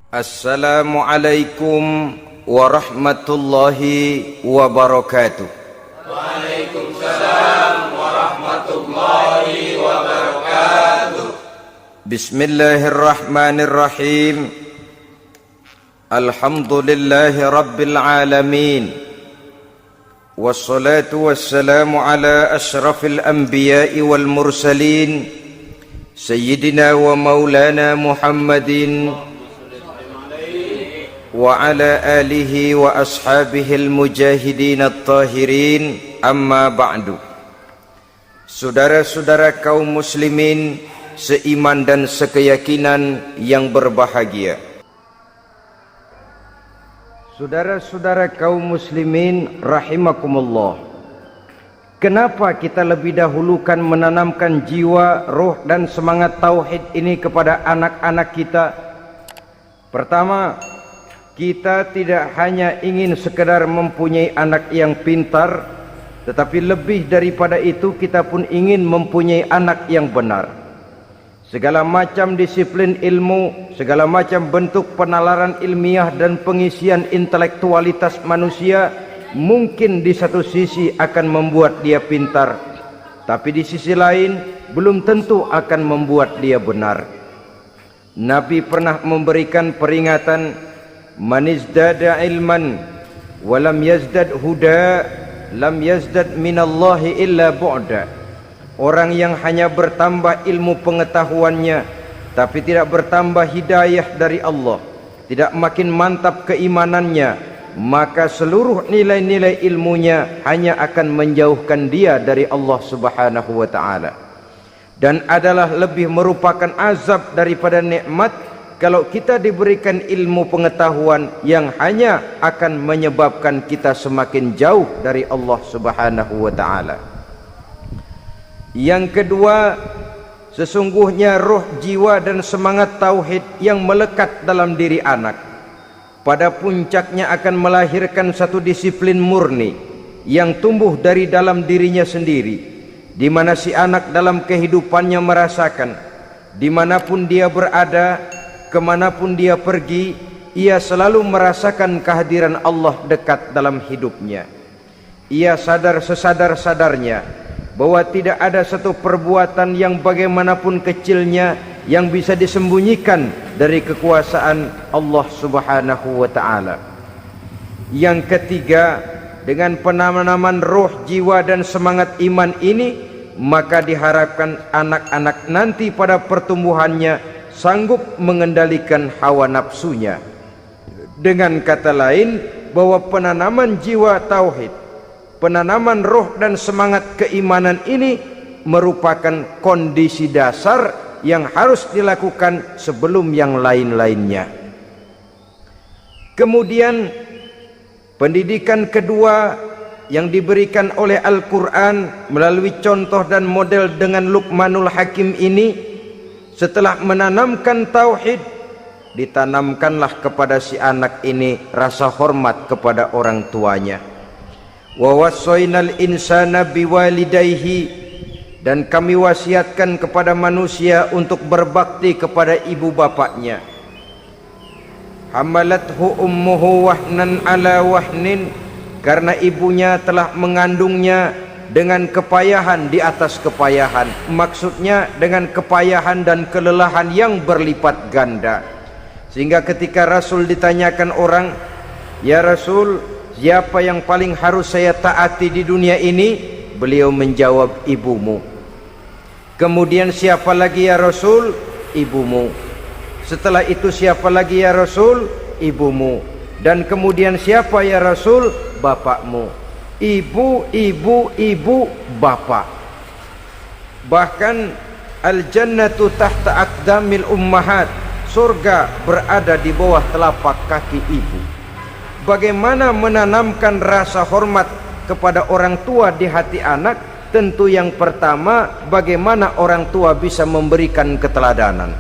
Assalamualaikum warahmatullahi wabarakatuh. Waalaikumsalam warahmatullahi wabarakatuh. Bismillahirrahmanirrahim. Alhamdulillahi rabbil alamin. Wassalatu wassalamu ala ashrafil anbiya'i wal mursalin, Sayyidina wa maulana Muhammadin wa ala alihi wa ashabihi al-mujahidin at-tahirin, amma ba'du. Saudara-saudara kaum muslimin seiman dan sekeyakinan yang berbahagia, saudara-saudara kaum muslimin rahimakumullah, kenapa kita lebih dahulukan menanamkan jiwa, roh dan semangat tauhid ini kepada anak-anak kita? Pertama, kita tidak hanya ingin sekedar mempunyai anak yang pintar, tetapi lebih daripada itu kita pun ingin mempunyai anak yang benar. Segala macam disiplin ilmu, segala macam bentuk penalaran ilmiah dan pengisian intelektualitas manusia mungkin di satu sisi akan membuat dia pintar, tapi di sisi lain belum tentu akan membuat dia benar. Nabi pernah memberikan peringatan, man izdada ilman walam yazdad huda lam yazdad minallahi illa bu'da. Orang yang hanya bertambah ilmu pengetahuannya tapi tidak bertambah hidayah dari Allah, tidak makin mantap keimanannya, maka seluruh nilai-nilai ilmunya hanya akan menjauhkan dia dari Allah Subhanahu wa ta'ala. Dan adalah lebih merupakan azab daripada nikmat kalau kita diberikan ilmu pengetahuan yang hanya akan menyebabkan kita semakin jauh dari Allah Subhanahu wa ta'ala. Yang kedua, sesungguhnya roh, jiwa dan semangat tauhid yang melekat dalam diri anak pada puncaknya akan melahirkan satu disiplin murni yang tumbuh dari dalam dirinya sendiri, di mana si anak dalam kehidupannya merasakan dimanapun dia berada, kemanapun dia pergi, ia selalu merasakan kehadiran Allah dekat dalam hidupnya. Ia sadar sesadar-sadarnya bahwa tidak ada satu perbuatan yang bagaimanapun kecilnya yang bisa disembunyikan dari kekuasaan Allah Subhanahu wa ta'ala. Yang ketiga, dengan penanaman roh, jiwa dan semangat iman ini, maka diharapkan anak-anak nanti pada pertumbuhannya sanggup mengendalikan hawa nafsunya. Dengan kata lain, bahwa penanaman jiwa tauhid, penanaman roh dan semangat keimanan ini merupakan kondisi dasar yang harus dilakukan sebelum yang lain-lainnya. Kemudian pendidikan kedua yang diberikan oleh Al-Quran melalui contoh dan model dengan Luqmanul Hakim ini, setelah menanamkan tauhid, ditanamkanlah kepada si anak ini rasa hormat kepada orang tuanya. Wa wassaynal insana biwalidayhi, dan kami wasiatkan kepada manusia untuk berbakti kepada ibu bapaknya. Hamalathu ummuhu wahnan ala wahnin, karena ibunya telah mengandungnya dengan kepayahan di atas kepayahan, maksudnya dengan kepayahan dan kelelahan yang berlipat ganda. Sehingga ketika Rasul ditanyakan orang, ya Rasul, siapa yang paling harus saya taati di dunia ini? Beliau menjawab, ibumu. Kemudian siapa lagi ya Rasul? Ibumu. Setelah itu siapa lagi ya Rasul? Ibumu. Dan kemudian siapa ya Rasul? Bapakmu. Ibu, ibu, ibu, bapak. Bahkan al-jannatu tahta aqdamil ummahat, surga berada di bawah telapak kaki ibu. Bagaimana menanamkan rasa hormat kepada orang tua di hati anak? Tentu yang pertama, bagaimana orang tua bisa memberikan keteladanan.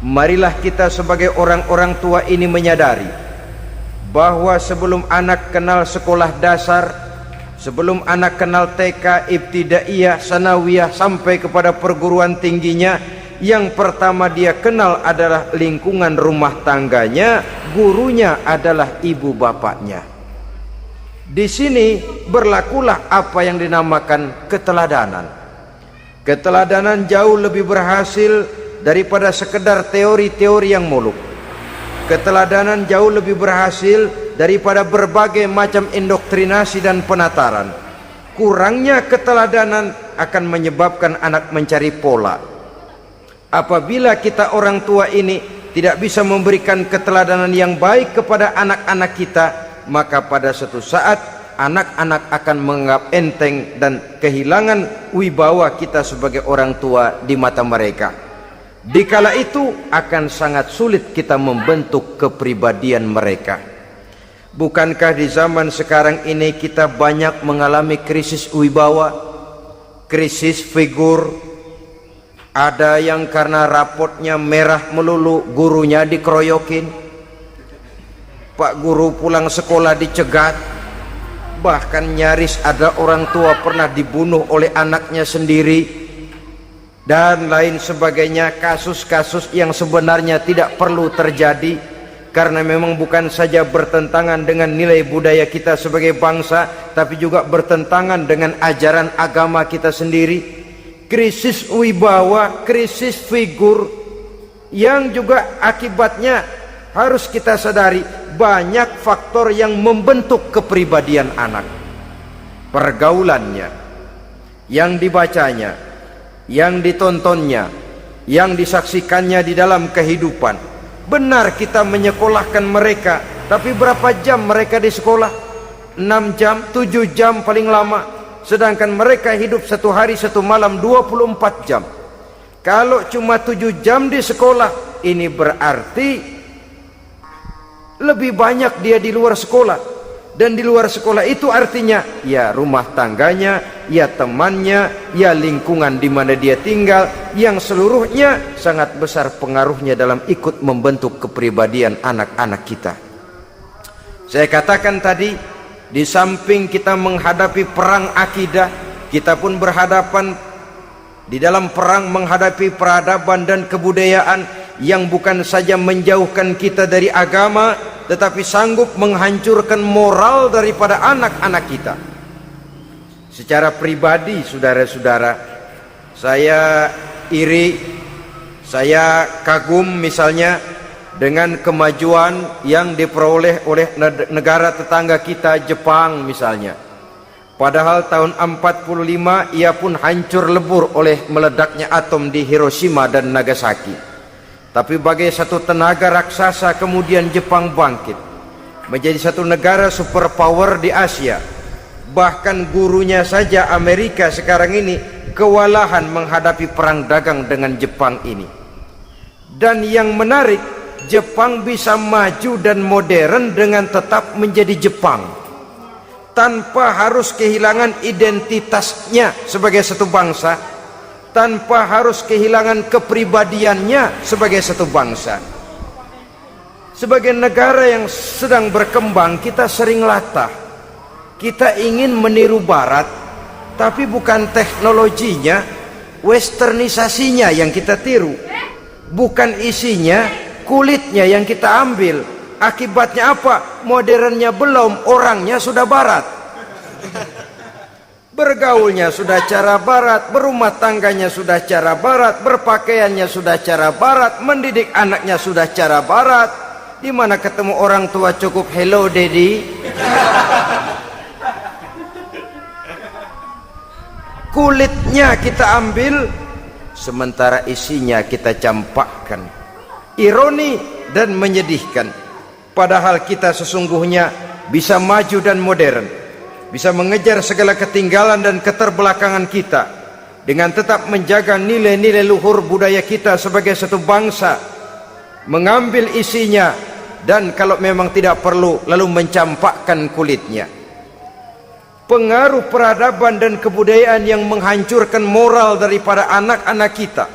Marilah kita sebagai orang-orang tua ini menyadari bahwa sebelum anak kenal sekolah dasar, sebelum anak kenal TK, ibtidaiyah, sanawiyah sampai kepada perguruan tingginya, yang pertama dia kenal adalah lingkungan rumah tangganya, gurunya adalah ibu bapaknya. Di sini berlakulah apa yang dinamakan keteladanan. Keteladanan jauh lebih berhasil daripada sekedar teori-teori yang muluk. Keteladanan jauh lebih berhasil daripada berbagai macam indoktrinasi dan penataran. Kurangnya keteladanan akan menyebabkan anak mencari pola. Apabila kita orang tua ini tidak bisa memberikan keteladanan yang baik kepada anak-anak kita, maka pada suatu saat anak-anak akan menganggap enteng dan kehilangan wibawa kita sebagai orang tua di mata mereka. Dikala itu akan sangat sulit kita membentuk kepribadian mereka. Bukankah di zaman sekarang ini kita banyak mengalami krisis wibawa, krisis figur? Ada yang karena rapotnya merah melulu, gurunya dikeroyokin. Pak guru pulang sekolah dicegat. Bahkan nyaris ada orang tua pernah dibunuh oleh anaknya sendiri. Dan lain sebagainya, kasus-kasus yang sebenarnya tidak perlu terjadi karena memang bukan saja bertentangan dengan nilai budaya kita sebagai bangsa, tapi juga bertentangan dengan ajaran agama kita sendiri. Krisis wibawa, krisis figur yang juga akibatnya harus kita sadari banyak faktor yang membentuk kepribadian anak. Pergaulannya, yang dibacanya, yang ditontonnya, yang disaksikannya di dalam kehidupan. Benar kita menyekolahkan mereka, tapi berapa jam mereka di sekolah? 6 jam, 7 jam paling lama. Sedangkan mereka hidup satu hari satu malam 24 jam. Kalau cuma 7 jam di sekolah, ini berarti lebih banyak dia di luar sekolah. Dan di luar sekolah itu artinya ya rumah tangganya, ya temannya, ya lingkungan di mana dia tinggal, yang seluruhnya sangat besar pengaruhnya dalam ikut membentuk kepribadian anak-anak kita. Saya katakan tadi, di samping kita menghadapi perang akidah, kita pun berhadapan di dalam perang menghadapi peradaban dan kebudayaan yang bukan saja menjauhkan kita dari agama, tetapi sanggup menghancurkan moral daripada anak-anak kita. Secara pribadi, saudara-saudara, saya iri, saya kagum misalnya dengan kemajuan yang diperoleh oleh negara tetangga kita, Jepang misalnya. Padahal tahun 45 ia pun hancur lebur oleh meledaknya atom di Hiroshima dan Nagasaki. Tapi bagai satu tenaga raksasa kemudian Jepang bangkit menjadi satu negara superpower di Asia. Bahkan gurunya saja Amerika sekarang ini kewalahan menghadapi perang dagang dengan Jepang ini. Dan yang menarik, Jepang bisa maju dan modern dengan tetap menjadi Jepang, tanpa harus kehilangan identitasnya sebagai satu bangsa, tanpa harus kehilangan kepribadiannya sebagai satu bangsa. Sebagai negara yang sedang berkembang, kita sering latah. Kita ingin meniru barat, tapi bukan teknologinya, westernisasinya yang kita tiru. Bukan isinya, kulitnya yang kita ambil. Akibatnya apa? Modernnya belum, orangnya sudah barat. Bergaulnya sudah cara barat, berumah tangganya sudah cara barat, berpakaiannya sudah cara barat, mendidik anaknya sudah cara barat. Di mana ketemu orang tua cukup hello daddy. Kulitnya kita ambil, sementara isinya kita campakkan. Ironi dan menyedihkan. Padahal kita sesungguhnya bisa maju dan modern, bisa mengejar segala ketinggalan dan keterbelakangan kita dengan tetap menjaga nilai-nilai luhur budaya kita sebagai satu bangsa, mengambil isinya dan kalau memang tidak perlu lalu mencampakkan kulitnya. Pengaruh peradaban dan kebudayaan yang menghancurkan moral daripada anak-anak kita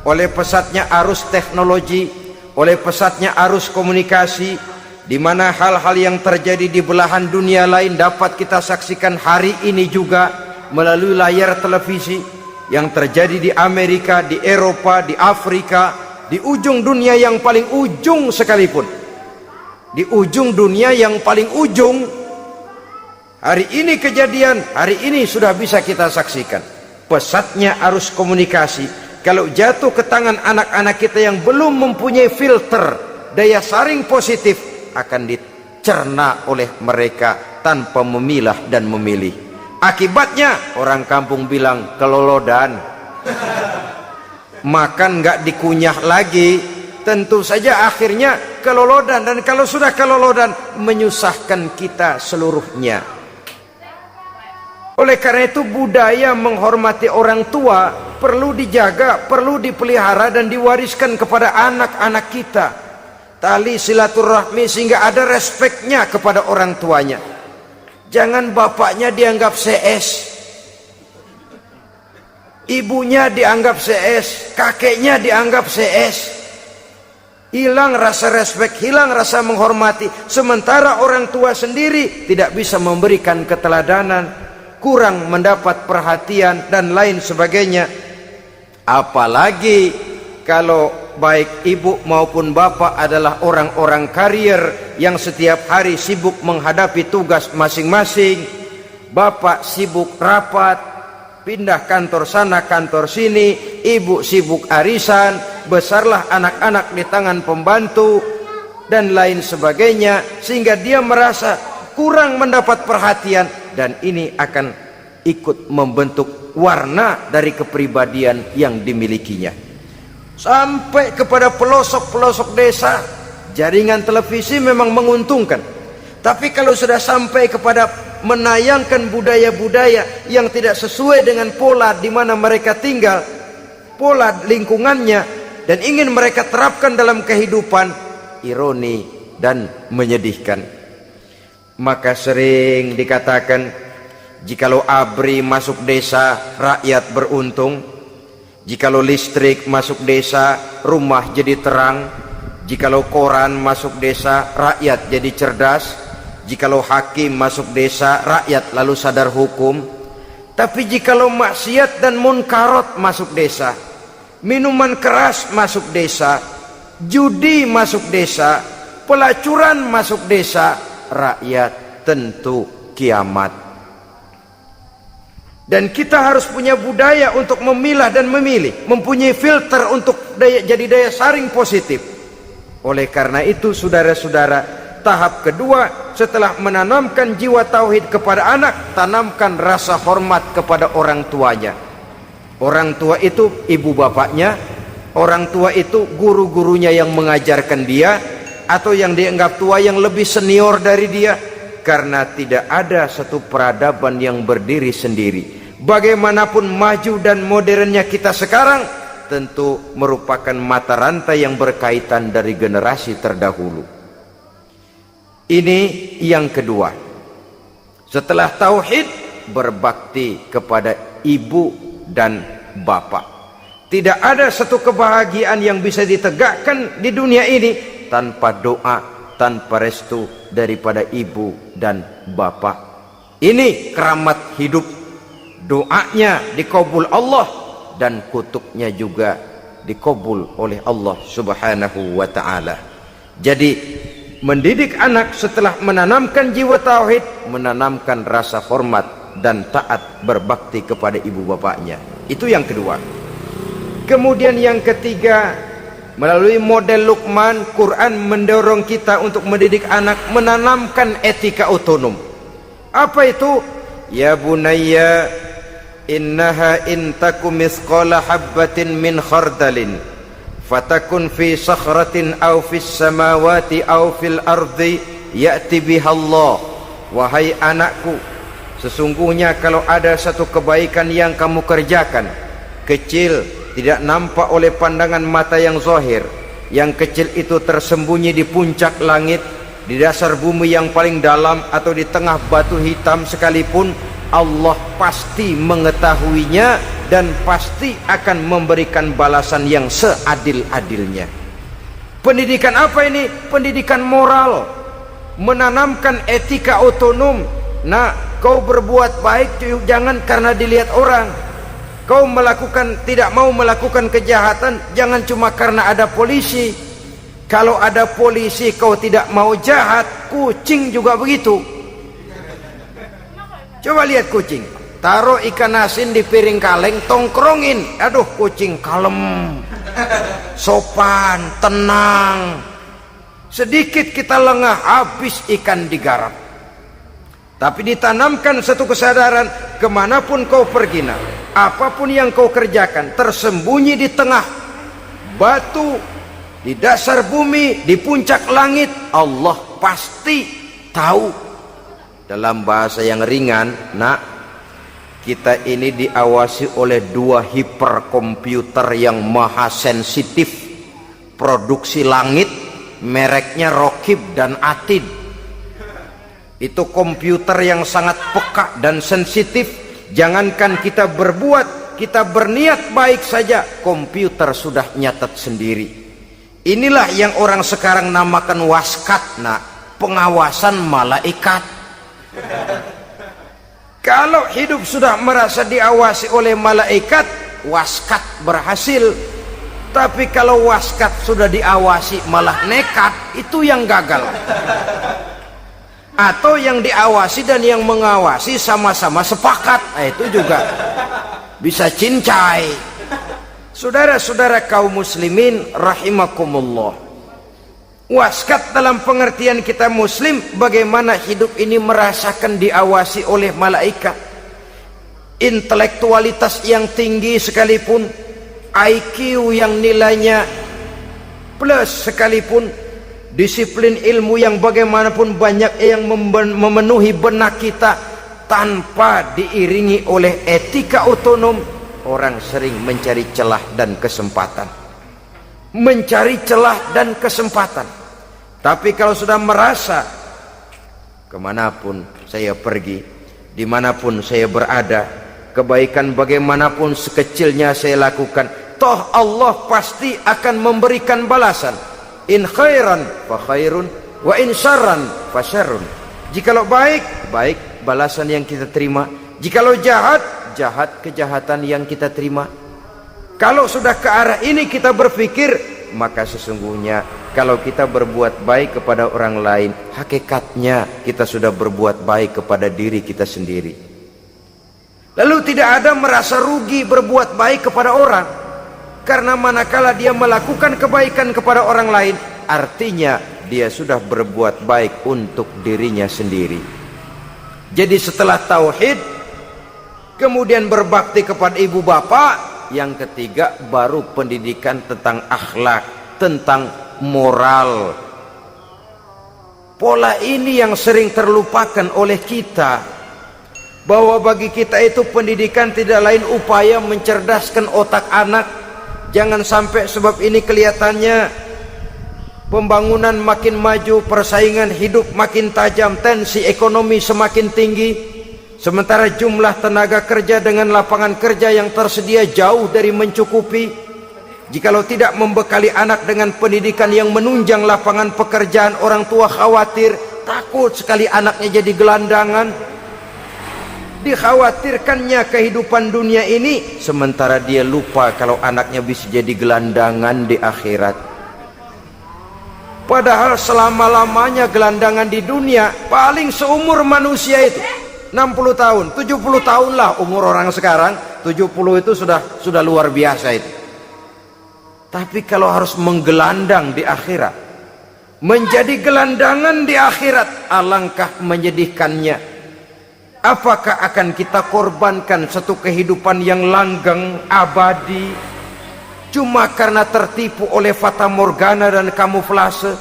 oleh pesatnya arus teknologi, oleh pesatnya arus komunikasi, di mana hal-hal yang terjadi di belahan dunia lain dapat kita saksikan hari ini juga melalui layar televisi. yang terjadi di Amerika, di Eropa, di Afrika, di ujung dunia yang paling ujung sekalipun, di ujung dunia yang paling ujung, hari ini kejadian, hari ini sudah bisa kita saksikan. Pesatnya arus komunikasi, kalau jatuh ke tangan anak-anak kita yang belum mempunyai filter daya saring positif, akan dicerna oleh mereka tanpa memilah dan memilih. Akibatnya orang kampung bilang kelolodan. Makan nggak dikunyah lagi, tentu saja akhirnya kelolodan, dan kalau sudah kelolodan menyusahkan kita seluruhnya. Oleh karena itu budaya menghormati orang tua perlu dijaga, perlu dipelihara dan diwariskan kepada anak-anak kita. Tali silaturahmi sehingga ada respeknya kepada orang tuanya. Jangan bapaknya dianggap CS, ibunya dianggap CS, kakeknya dianggap CS. Hilang rasa respek, hilang rasa menghormati. Sementara orang tua sendiri tidak bisa memberikan keteladanan, kurang mendapat perhatian dan lain sebagainya. Apalagi kalau baik ibu maupun bapak adalah orang-orang karier yang setiap hari sibuk menghadapi tugas masing-masing. Bapak sibuk rapat, pindah kantor sana kantor sini, ibu sibuk arisan, besarlah anak-anak di tangan pembantu dan lain sebagainya, sehingga dia merasa kurang mendapat perhatian, dan ini akan ikut membentuk warna dari kepribadian yang dimilikinya. Sampai kepada pelosok-pelosok desa, jaringan televisi memang menguntungkan. Tapi kalau sudah sampai kepada menayangkan budaya-budaya yang tidak sesuai dengan pola di mana mereka tinggal, pola lingkungannya, dan ingin mereka terapkan dalam kehidupan, ironi dan menyedihkan. Maka sering dikatakan, jikalau ABRI masuk desa, rakyat beruntung. Jikalau listrik masuk desa, rumah jadi terang. Jikalau koran masuk desa, rakyat jadi cerdas. Jikalau hakim masuk desa, rakyat lalu sadar hukum. Tapi jikalau maksiat dan munkarat masuk desa, minuman keras masuk desa, judi masuk desa, pelacuran masuk desa, rakyat tentu kiamat. Dan kita harus punya budaya untuk memilah dan memilih, mempunyai filter untuk jadi daya saring positif. Oleh karena itu saudara-saudara, tahap kedua setelah menanamkan jiwa tauhid kepada anak, tanamkan rasa hormat kepada orang tuanya. Orang tua itu ibu bapaknya, orang tua itu guru-gurunya yang mengajarkan dia, atau yang dianggap tua yang lebih senior dari dia. Karena tidak ada satu peradaban yang berdiri sendiri. Bagaimanapun maju dan modernnya kita sekarang, tentu merupakan mata rantai yang berkaitan dari generasi terdahulu. Ini yang kedua. Setelah tauhid, berbakti kepada ibu dan bapak. Tidak ada satu kebahagiaan yang bisa ditegakkan di dunia ini tanpa doa, tanpa restu daripada ibu dan bapak. Ini keramat hidup. Doanya dikabul Allah dan kutuknya juga dikabul oleh Allah Subhanahu wa ta'ala. Jadi mendidik anak setelah menanamkan jiwa tauhid, menanamkan rasa hormat dan taat berbakti kepada ibu bapaknya. Itu yang kedua. Kemudian yang ketiga, melalui model Luqman, Quran mendorong kita untuk mendidik anak, menanamkan etika otonom. Apa itu? Ya bunayya innaha intaku mithqala habbatin min khardalin fatakun fi sakhratin aw fis samawati aw fil ardi ya'ti biha Allah. Wahai anakku, sesungguhnya kalau ada satu kebaikan yang kamu kerjakan, kecil, tidak nampak oleh pandangan mata yang zahir, yang kecil itu tersembunyi di puncak langit, di dasar bumi yang paling dalam, atau di tengah batu hitam sekalipun, Allah pasti mengetahuinya dan pasti akan memberikan balasan yang seadil-adilnya. Pendidikan apa ini? Pendidikan moral, menanamkan etika otonom. Nah, kau berbuat baik jangan karena dilihat orang. Kau tidak mau melakukan kejahatan, jangan cuma karena ada polisi. Kalau ada polisi kau tidak mau jahat, kucing juga begitu. Coba lihat kucing, taruh ikan asin di piring kaleng, tongkrongin, aduh kucing kalem, sopan, tenang. Sedikit kita lengah, habis ikan digarap. Tapi ditanamkan satu kesadaran, kemanapun kau pergi, apapun yang kau kerjakan, tersembunyi di tengah batu, di dasar bumi, di puncak langit, Allah pasti tahu. Dalam bahasa yang ringan, kita ini diawasi oleh 2 hiperkomputer yang maha sensitif, produksi langit, mereknya Rokib dan Atid. Itu komputer yang sangat peka dan sensitif. Jangankan kita berbuat, kita berniat baik saja, komputer sudah nyatet sendiri. Inilah yang orang sekarang namakan waskat, pengawasan malaikat. Kalau hidup sudah merasa diawasi oleh malaikat, waskat berhasil. Tapi kalau waskat sudah diawasi malah nekat, itu yang gagal. Atau yang diawasi dan yang mengawasi sama-sama sepakat, itu juga bisa cincai. Saudara-saudara kaum muslimin rahimakumullah, waskat dalam pengertian kita muslim, bagaimana hidup ini merasakan diawasi oleh malaikat. Intelektualitas yang tinggi sekalipun, IQ yang nilainya plus sekalipun, disiplin ilmu yang bagaimanapun banyak yang memenuhi benak kita, tanpa diiringi oleh etika otonom, orang sering mencari celah dan kesempatan. Mencari celah dan kesempatan. Tapi kalau sudah merasa, kemanapun saya pergi, dimanapun saya berada, kebaikan bagaimanapun sekecilnya saya lakukan, toh Allah pasti akan memberikan balasan. In khairan fa khairun, wa in syarran fa syarrun. Jikalau baik, baik balasan yang kita terima. Jikalau jahat, jahat kejahatan yang kita terima. Kalau sudah ke arah ini kita berpikir, maka sesungguhnya kalau kita berbuat baik kepada orang lain, hakikatnya kita sudah berbuat baik kepada diri kita sendiri. Lalu tidak ada merasa rugi berbuat baik kepada orang, karena manakala dia melakukan kebaikan kepada orang lain, artinya dia sudah berbuat baik untuk dirinya sendiri. Jadi setelah tauhid, kemudian berbakti kepada ibu bapak, yang ketiga baru pendidikan tentang akhlak, tentang moral. Pola ini yang sering terlupakan oleh kita, bahwa bagi kita itu pendidikan tidak lain upaya mencerdaskan otak anak. Jangan sampai sebab ini kelihatannya pembangunan makin maju, persaingan hidup makin tajam, tensi ekonomi semakin tinggi, sementara jumlah tenaga kerja dengan lapangan kerja yang tersedia jauh dari mencukupi. Jikalau tidak membekali anak dengan pendidikan yang menunjang lapangan pekerjaan, orang tua khawatir, takut sekali anaknya jadi gelandangan. Dikhawatirkannya kehidupan dunia ini, sementara dia lupa kalau anaknya bisa jadi gelandangan di akhirat. Padahal selama-lamanya gelandangan di dunia paling seumur manusia itu 60 tahun, 70 tahun lah umur orang sekarang. 70 itu sudah luar biasa itu. Tapi kalau harus menggelandang di akhirat, menjadi gelandangan di akhirat, alangkah menyedihkannya. Apakah akan kita korbankan satu kehidupan yang langgeng, abadi, cuma karena tertipu oleh fata morgana dan kamuflase?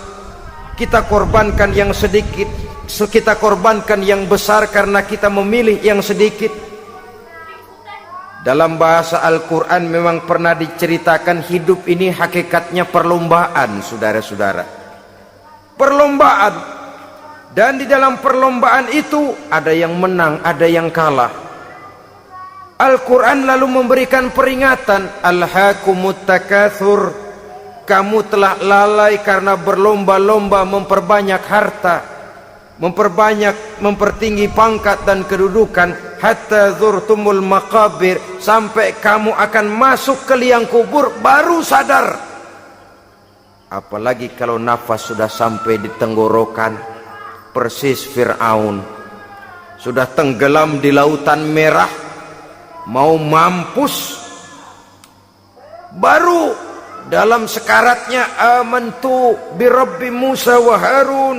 Kita korbankan yang sedikit, kita korbankan yang besar karena kita memilih yang sedikit. Dalam bahasa Al-Quran memang pernah diceritakan hidup ini hakikatnya perlombaan, saudara-saudara. Perlombaan. Dan di dalam perlombaan itu ada yang menang, ada yang kalah. Al-Quran lalu memberikan peringatan, Alhaakumut takatsur, kamu telah lalai karena berlomba-lomba memperbanyak harta. memperbanyak, mempertinggi pangkat dan kedudukan, hatta zurtumul maqabir, sampai kamu akan masuk ke liang kubur baru sadar. Apalagi kalau nafas sudah sampai di tenggorokan, persis Fir'aun sudah tenggelam di lautan merah, mau mampus, baru dalam sekaratnya amantu bi Rabbi Musa wa Harun.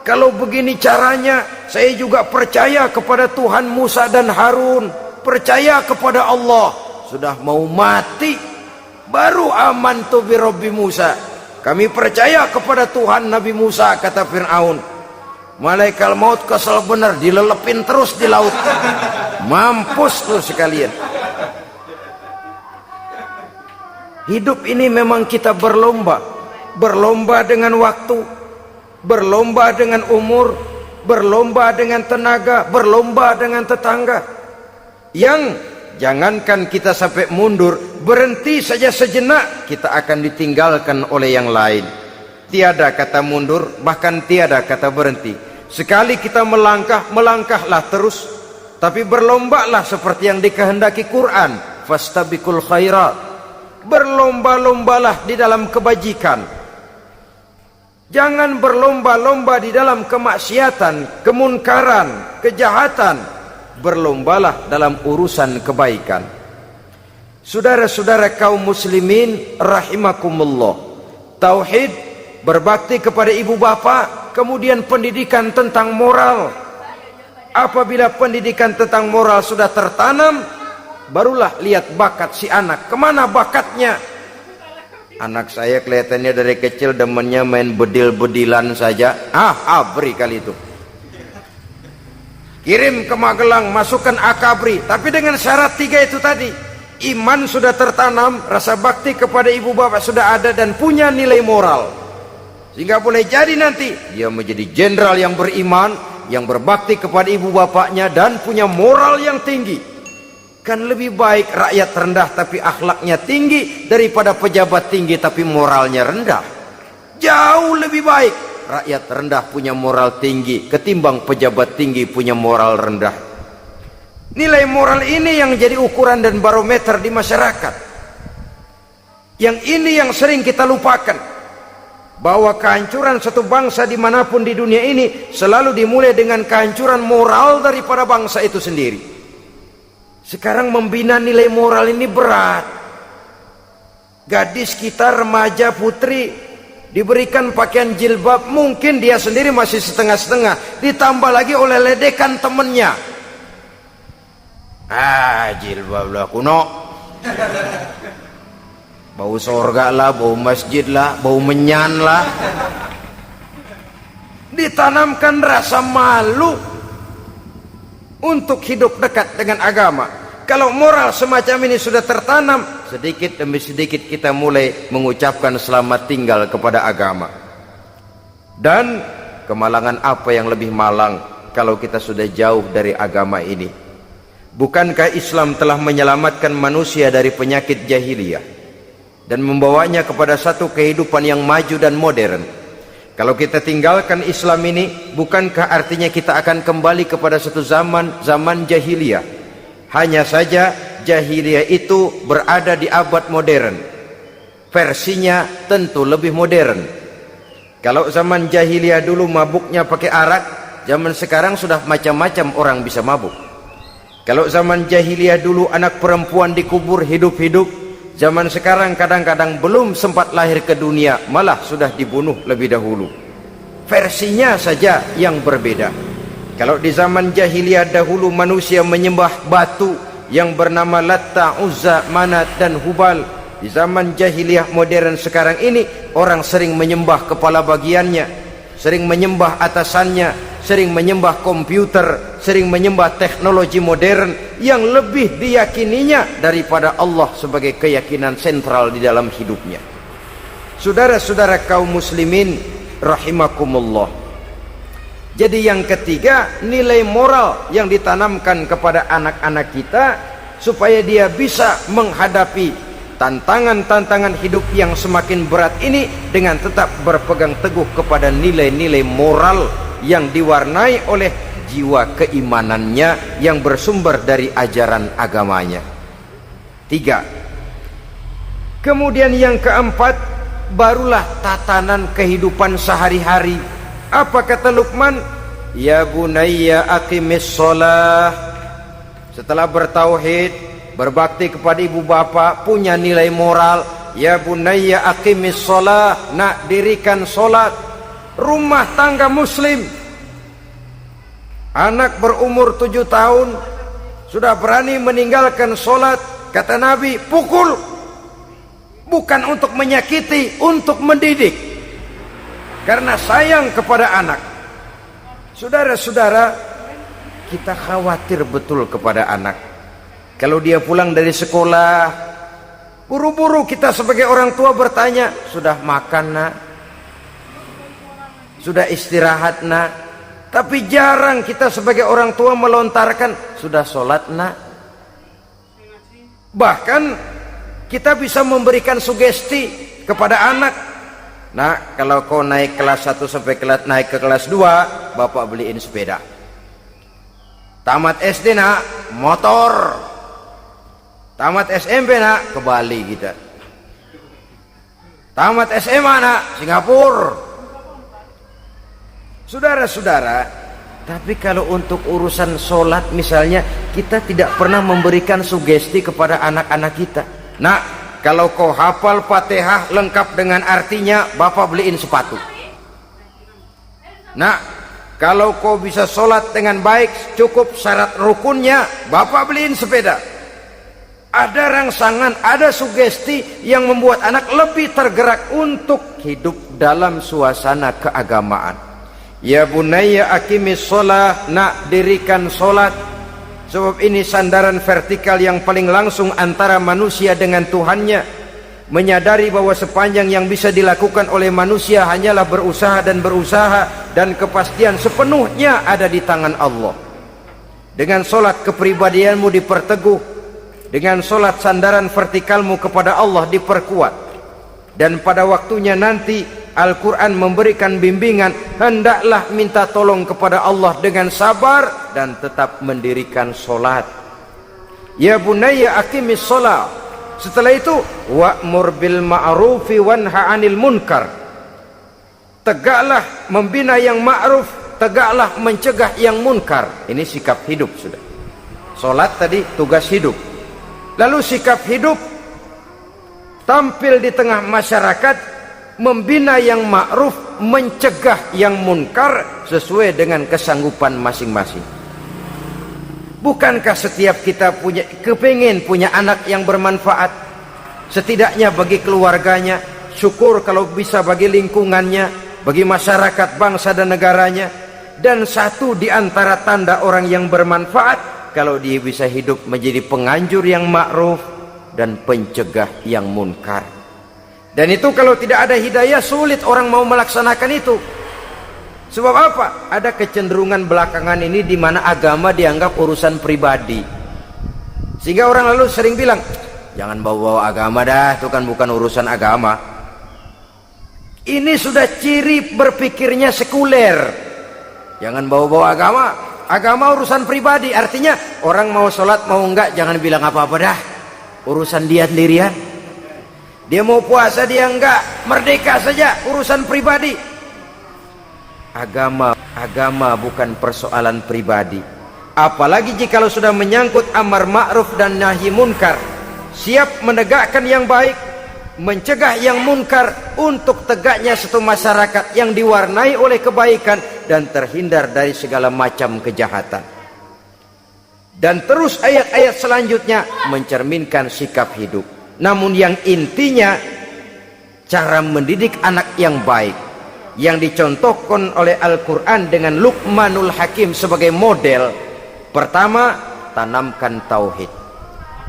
Kalau begini caranya, saya juga percaya kepada Tuhan Musa dan Harun, percaya kepada Allah. Sudah mau mati, baru amantu bi Rabbi Musa, kami percaya kepada Tuhan Nabi Musa, kata Fir'aun. Malaikat maut kesel benar, dilelepin terus di laut, mampus tuh sekalian. Hidup ini memang kita berlomba, berlomba dengan waktu, berlomba dengan umur, berlomba dengan tenaga, berlomba dengan tetangga. Yang jangankan kita sampai mundur, berhenti saja sejenak, kita akan ditinggalkan oleh yang lain. Tiada kata mundur, bahkan tiada kata berhenti. Sekali kita melangkah, melangkahlah terus, tapi berlombalah seperti yang dikehendaki Quran, fastabiqul khairat, berlomba-lombalah di dalam kebajikan. Jangan berlomba-lomba di dalam kemaksiatan, kemunkaran, kejahatan. Berlombalah dalam urusan kebaikan. Saudara-saudara kaum muslimin rahimakumullah, tauhid, berbakti kepada ibu bapa, kemudian pendidikan tentang moral. Apabila pendidikan tentang moral sudah tertanam, barulah lihat bakat si anak, kemana bakatnya. Anak saya kelihatannya dari kecil demennya main bedil-bedilan saja. Abri kali itu. Kirim ke Magelang, masukkan akabri. Tapi dengan syarat 3 itu tadi. Iman sudah tertanam, rasa bakti kepada ibu bapak sudah ada, dan punya nilai moral. Sehingga boleh jadi nanti dia menjadi jenderal yang beriman, yang berbakti kepada ibu bapaknya, dan punya moral yang tinggi. Kan lebih baik rakyat rendah tapi akhlaknya tinggi, daripada pejabat tinggi tapi moralnya rendah. Jauh lebih baik rakyat rendah punya moral tinggi ketimbang pejabat tinggi punya moral rendah. Nilai moral ini yang jadi ukuran dan barometer di masyarakat. Yang ini yang sering kita lupakan, bahwa kehancuran satu bangsa dimanapun di dunia ini selalu dimulai dengan kehancuran moral daripada bangsa itu sendiri. Sekarang membina nilai moral ini berat. Gadis kita, remaja, putri, diberikan pakaian jilbab, mungkin dia sendiri masih setengah-setengah, ditambah lagi oleh ledekan temennya. Jilbab lah kuno, bau sorga lah, bau masjid lah, bau menyan lah. Ditanamkan rasa malu untuk hidup dekat dengan agama. Kalau moral semacam ini sudah tertanam, sedikit demi sedikit kita mulai mengucapkan selamat tinggal kepada agama. Dan kemalangan apa yang lebih malang kalau kita sudah jauh dari agama ini? Bukankah Islam telah menyelamatkan manusia dari penyakit jahiliyah dan membawanya kepada satu kehidupan yang maju dan modern? Kalau kita tinggalkan Islam ini, bukankah artinya kita akan kembali kepada satu zaman jahiliyah? Hanya saja jahiliyah itu berada di abad modern. Versinya tentu lebih modern. Kalau zaman jahiliyah dulu mabuknya pakai arak, zaman sekarang sudah macam-macam orang bisa mabuk. Kalau zaman jahiliyah dulu anak perempuan dikubur hidup-hidup, zaman sekarang kadang-kadang belum sempat lahir ke dunia, malah sudah dibunuh lebih dahulu. Versinya saja yang berbeda. Kalau di zaman jahiliyah dahulu manusia menyembah batu yang bernama Latta, Uzza, Manat dan Hubal, di zaman jahiliyah modern sekarang ini orang sering menyembah kepala bagiannya, sering menyembah atasannya, sering menyembah komputer, sering menyembah teknologi modern yang lebih diyakininya daripada Allah sebagai keyakinan sentral di dalam hidupnya. Saudara-saudara kaum muslimin rahimakumullah. Jadi yang ketiga, nilai moral yang ditanamkan kepada anak-anak kita supaya dia bisa menghadapi tantangan-tantangan hidup yang semakin berat ini dengan tetap berpegang teguh kepada nilai-nilai moral yang diwarnai oleh jiwa keimanannya yang bersumber dari ajaran agamanya. 3. Kemudian yang keempat, barulah tatanan kehidupan sehari-hari. Apa kata Luqman? Ya bunayya aqimis shalah. Setelah bertauhid, berbakti kepada ibu bapa, punya nilai moral. Ya bunayya aqimis shalah, nak dirikan solat. Rumah tangga muslim, anak berumur 7 tahun sudah berani meninggalkan solat. Kata Nabi, pukul. Bukan untuk menyakiti, untuk mendidik, karena sayang kepada anak. Saudara-saudara, kita khawatir betul kepada anak. Kalau dia pulang dari sekolah, buru-buru kita sebagai orang tua bertanya, sudah makan nak? Sudah istirahat nak? Tapi jarang kita sebagai orang tua melontarkan, sudah sholat nak? Bahkan kita bisa memberikan sugesti kepada anak. Nah, kalau kau naik kelas 1 sampai naik ke kelas 2, bapak beliin sepeda. Tamat SD nak, motor. Tamat SMP nak, ke Bali kita. Tamat SMA nak, Singapura. Saudara-saudara, tapi kalau untuk urusan sholat misalnya, kita tidak pernah memberikan sugesti kepada anak-anak kita. Nah, kalau kau hafal Fatihah lengkap dengan artinya, bapak beliin sepatu. Nah, kalau kau bisa sholat dengan baik, cukup syarat rukunnya, bapak beliin sepeda. Ada rangsangan, ada sugesti yang membuat anak lebih tergerak untuk hidup dalam suasana keagamaan. Ya bunayya aqimis shalah, nak dirikan solat. Sebab ini sandaran vertikal yang paling langsung antara manusia dengan Tuhannya. Menyadari bahwa sepanjang yang bisa dilakukan oleh manusia hanyalah berusaha, dan kepastian sepenuhnya ada di tangan Allah. Dengan solat kepribadianmu diperteguh, dengan solat sandaran vertikalmu kepada Allah diperkuat. Dan pada waktunya nanti Al-Quran memberikan bimbingan, hendaklah minta tolong kepada Allah dengan sabar dan tetap mendirikan solat. Ya bunayya aqimis shalah. Setelah itu, wa'mur bil ma'rufi wanha 'anil munkar. Tegaklah membina yang ma'ruf, tegaklah mencegah yang munkar. Ini sikap hidup sudah. Solat tadi tugas hidup. Lalu sikap hidup tampil di tengah masyarakat, membina yang ma'ruf, mencegah yang munkar sesuai dengan kesanggupan masing-masing. Bukankah setiap kita kepingin punya anak yang bermanfaat, setidaknya bagi keluarganya, syukur kalau bisa bagi lingkungannya, bagi masyarakat, bangsa dan negaranya. Dan satu di antara tanda orang yang bermanfaat, kalau dia bisa hidup menjadi penganjur yang ma'ruf dan pencegah yang munkar. Dan itu kalau tidak ada hidayah, sulit orang mau melaksanakan itu. Sebab apa? Ada kecenderungan belakangan ini di mana agama dianggap urusan pribadi. Sehingga orang lalu sering bilang, jangan bawa-bawa agama dah, itu kan bukan urusan agama. Ini sudah ciri berpikirnya sekuler. Jangan bawa-bawa agama. Agama urusan pribadi, artinya orang mau sholat mau enggak jangan bilang apa-apa dah, urusan dia sendirian. Dia mau puasa dia enggak, merdeka saja, urusan pribadi. Agama bukan persoalan pribadi. Apalagi jika sudah menyangkut amar ma'ruf dan nahi munkar, siap menegakkan yang baik, mencegah yang munkar, untuk tegaknya satu masyarakat yang diwarnai oleh kebaikan dan terhindar dari segala macam kejahatan. Dan terus ayat-ayat selanjutnya mencerminkan sikap hidup. Namun yang intinya, cara mendidik anak yang baik yang dicontohkan oleh Al-Quran dengan Luqmanul Hakim sebagai model. Pertama, tanamkan tauhid.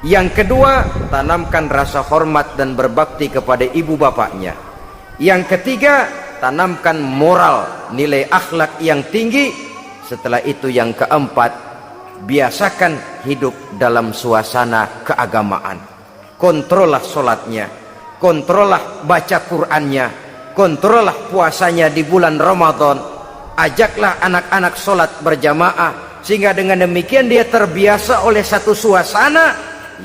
Yang kedua, tanamkan rasa hormat dan berbakti kepada ibu bapaknya. Yang ketiga, tanamkan moral, nilai akhlak yang tinggi. Setelah itu yang keempat, biasakan hidup dalam suasana keagamaan. Kontrollah sholatnya, kontrollah baca Qur'annya, kontrollah puasanya di bulan Ramadan. ajaklah anak-anak sholat berjamaah, sehingga dengan demikian dia terbiasa oleh satu suasana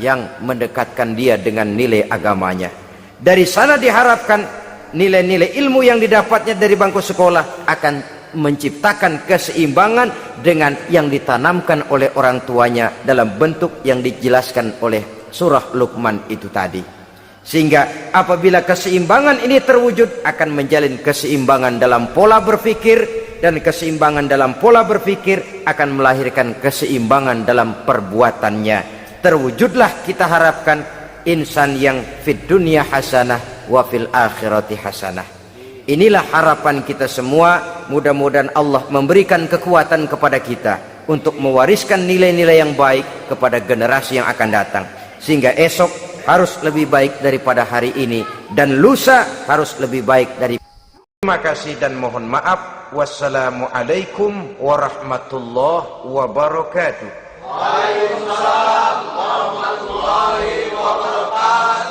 yang mendekatkan dia dengan nilai agamanya. Dari sana diharapkan nilai-nilai ilmu yang didapatnya dari bangku sekolah akan menciptakan keseimbangan dengan yang ditanamkan oleh orang tuanya dalam bentuk yang dijelaskan oleh surah Luqman itu tadi. Sehingga apabila keseimbangan ini terwujud, akan menjalin keseimbangan dalam pola berpikir, dan keseimbangan dalam pola berpikir akan melahirkan keseimbangan dalam perbuatannya. Terwujudlah kita harapkan insan yang fid dunya hasanah wa fil akhirati hasanah. Inilah harapan kita semua. Mudah-mudahan Allah memberikan kekuatan kepada kita untuk mewariskan nilai-nilai yang baik kepada generasi yang akan datang, sehingga esok harus lebih baik daripada hari ini, dan lusa harus lebih baik dari. Terima kasih dan mohon maaf. Wassalamualaikum warahmatullahi wabarakatuh. Waalaikumsalam warahmatullahi wabarakatuh.